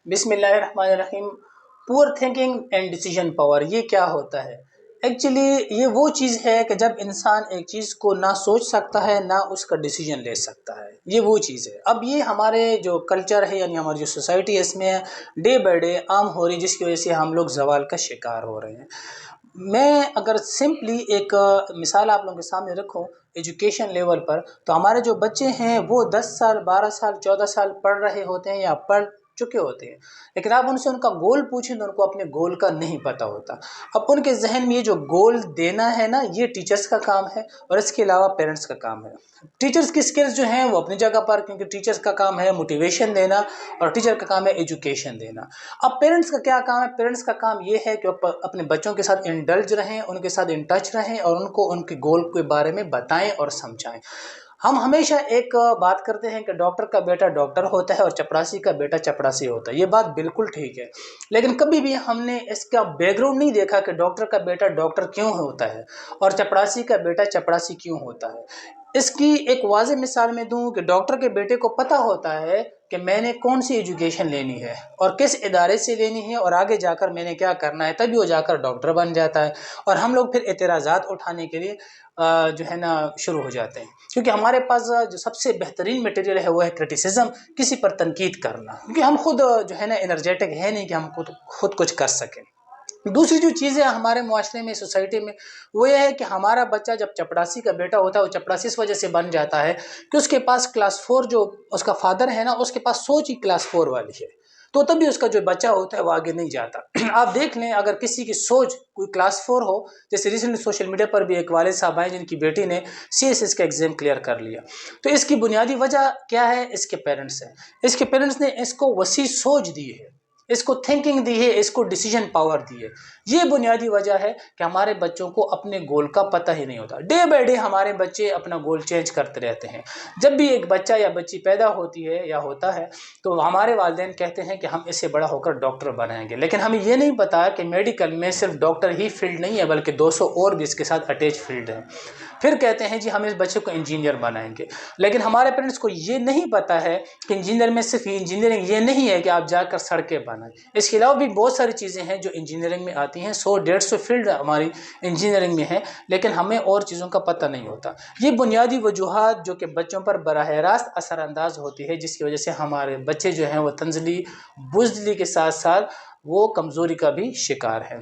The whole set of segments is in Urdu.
بسم اللہ الرحمن الرحیم۔ پور تھنکنگ اینڈ ڈیسیجن پاور، یہ کیا ہوتا ہے؟ ایکچولی یہ وہ چیز ہے کہ جب انسان ایک چیز کو نہ سوچ سکتا ہے نہ اس کا ڈیسیجن لے سکتا ہے، یہ وہ چیز ہے۔ اب یہ ہمارے جو کلچر ہے، یعنی ہماری جو سوسائٹی ہے، اس میں ڈے بائی ڈے عام ہو رہی ہے، جس کی وجہ سے ہم لوگ زوال کا شکار ہو رہے ہیں۔ میں اگر سمپلی ایک مثال آپ لوگوں کے سامنے رکھوں ایجوکیشن لیول پر، تو ہمارے جو بچے ہیں وہ 10 سال 12 سال 14 سال پڑھ رہے ہوتے ہیں یا پڑھ چکے ہوتے ہیں، لیکن آپ ان سے ان کا گول پوچھیں تو ان کو اپنے گول کا نہیں پتہ ہوتا۔ اب ان کے ذہن میں یہ جو گول دینا ہے نا، یہ ٹیچرز کا کام ہے اور اس کے علاوہ پیرنٹس کا کام ہے۔ ٹیچرز کی سکلز جو ہیں وہ اپنی جگہ پر، کیونکہ ٹیچرز کا کام ہے موٹیویشن دینا اور ٹیچر کا کام ہے ایجوکیشن دینا۔ اب پیرنٹس کا کیا کام ہے؟ پیرنٹس کا کام یہ ہے کہ اپنے بچوں کے ساتھ انڈلج رہیں، ان کے ساتھ ان ٹچ رہیں اور ان کو ان کے گول کے بارے میں بتائیں اور سمجھائیں۔ ہم ہمیشہ ایک بات کرتے ہیں کہ ڈاکٹر کا بیٹا ڈاکٹر ہوتا ہے اور چپڑاسی کا بیٹا چپڑاسی ہوتا ہے، یہ بات بالکل ٹھیک ہے، لیکن کبھی بھی ہم نے اس کا بیک گراؤنڈ نہیں دیکھا کہ ڈاکٹر کا بیٹا ڈاکٹر کیوں ہوتا ہے اور چپڑاسی کا بیٹا چپڑاسی کیوں ہوتا ہے۔ اس کی ایک واضح مثال میں دوں کہ ڈاکٹر کے بیٹے کو پتہ ہوتا ہے کہ میں نے کون سی ایجوکیشن لینی ہے اور کس ادارے سے لینی ہے اور آگے جا کر میں نے کیا کرنا ہے، تبھی وہ جا کر ڈاکٹر بن جاتا ہے۔ اور ہم لوگ پھر اعتراضات اٹھانے کے لیے جو ہے نا شروع ہو جاتے ہیں، کیونکہ ہمارے پاس جو سب سے بہترین میٹیریل ہے وہ ہے کرٹیسزم، کسی پر تنقید کرنا، کیونکہ ہم خود جو ہے نا انرجیٹک ہے نہیں کہ ہم خود کچھ کر سکیں۔ دوسری جو چیزیں ہمارے معاشرے میں سوسائٹی میں وہ یہ ہے کہ ہمارا بچہ جب چپڑاسی کا بیٹا ہوتا ہے وہ چپڑاسی اس وجہ سے بن جاتا ہے کہ اس کے پاس کلاس 4 جو اس کا فادر ہے نا، اس کے پاس سوچ ہی کلاس 4 والی ہے، تو تبھی اس کا جو بچہ ہوتا ہے وہ آگے نہیں جاتا۔ آپ دیکھ لیں اگر کسی کی سوچ کوئی کلاس 4 ہو، جیسے ریسنٹلی سوشل میڈیا پر بھی ایک والد صاحب آئے جن کی بیٹی نے CSS کا ایگزام کلیئر کر لیا، تو اس کی بنیادی وجہ کیا ہے؟ اس کے پیرنٹس ہیں۔ اس کے پیرنٹس نے اس کو وسیع سوچ دی ہے، اس کو تھنکنگ دی ہے، اس کو ڈیسیجن پاور دی ہے۔ یہ بنیادی وجہ ہے کہ ہمارے بچوں کو اپنے گول کا پتہ ہی نہیں ہوتا۔ ڈے بائی ڈے ہمارے بچے اپنا گول چینج کرتے رہتے ہیں۔ جب بھی ایک بچہ یا بچی پیدا ہوتی ہے یا ہوتا ہے تو ہمارے والدین کہتے ہیں کہ ہم اسے بڑا ہو کر ڈاکٹر بنائیں گے، لیکن ہمیں یہ نہیں پتا کہ میڈیکل میں صرف ڈاکٹر ہی فیلڈ نہیں ہے بلکہ 200 اور بھی اس کے ساتھ اٹیچ فیلڈ ہیں۔ پھر کہتے ہیں جی ہم اس بچے کو انجینئر بنائیں گے، لیکن ہمارے پیرنٹس کو یہ نہیں پتا ہے کہ انجینئر میں صرف انجینئرنگ یہ نہیں ہے کہ آپ جا کر سڑکیں بنائیں، اس کے علاوہ بھی بہت ساری چیزیں ہیں جو انجینئرنگ میں آتی ہیں۔ 100-150 فیلڈ ہماری انجینئرنگ میں ہے، لیکن ہمیں اور چیزوں کا پتہ نہیں ہوتا۔ یہ بنیادی وجوہات جو کہ بچوں پر براہ راست اثر انداز ہوتی ہے، جس کی وجہ سے ہمارے بچے جو ہیں وہ تنزلی بزدلی کے ساتھ ساتھ وہ کمزوری کا بھی شکار ہیں۔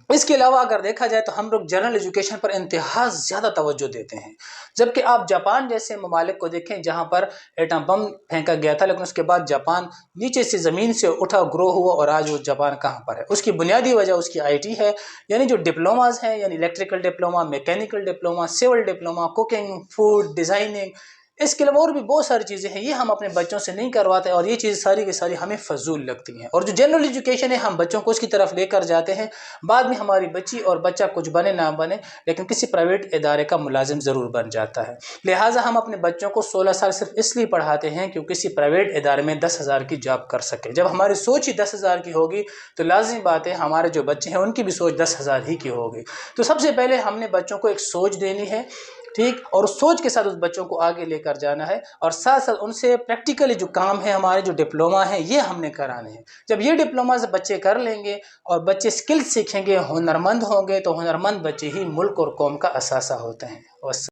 اس کے علاوہ اگر دیکھا جائے تو ہم لوگ جنرل ایجوکیشن پر انتہا زیادہ توجہ دیتے ہیں، جبکہ آپ جاپان جیسے ممالک کو دیکھیں جہاں پر ایٹم بم پھینکا گیا تھا، لیکن اس کے بعد جاپان نیچے سے زمین سے اٹھا گرو ہوا، اور آج وہ جاپان کہاں پر ہے؟ اس کی بنیادی وجہ اس کی IT ہے، یعنی جو ڈپلوماز ہیں، یعنی electrical diploma, mechanical diploma, civil diploma, cooking, food, designing, اس کے علاوہ اور بھی بہت ساری چیزیں ہیں۔ یہ ہم اپنے بچوں سے نہیں کرواتے اور یہ چیز ساری کی ساری ہمیں فضول لگتی ہیں، اور جو جنرل ایجوکیشن ہے ہم بچوں کو اس کی طرف لے کر جاتے ہیں، بعد میں ہماری بچی اور بچہ کچھ بنے نہ بنے لیکن کسی پرائیویٹ ادارے کا ملازم ضرور بن جاتا ہے۔ لہٰذا ہم اپنے بچوں کو 16 سال صرف اس لیے پڑھاتے ہیں کہ وہ کسی پرائیویٹ ادارے میں 10,000 کی جاب کر سکے۔ جب ہماری سوچ ہی 10,000 کی ہوگی تو لازمی بات ہے ہمارے جو بچے ہیں ان کی بھی سوچ 10,000 ہی کی ہوگی۔ تو سب سے پہلے ہم نے بچوں کو ایک سوچ دینی ہے، ٹھیک، اور اس سوچ کے ساتھ اس بچوں کو آگے لے کر جانا ہے، اور ساتھ ساتھ ان سے پریکٹیکلی جو کام ہے، ہمارے جو ڈپلوما ہیں یہ ہم نے کرانے ہیں۔ جب یہ ڈپلوما سے بچے کر لیں گے اور بچے سکل سیکھیں گے، ہنرمند ہوں گے، تو ہنرمند بچے ہی ملک اور قوم کا اثاثہ ہوتے ہیں۔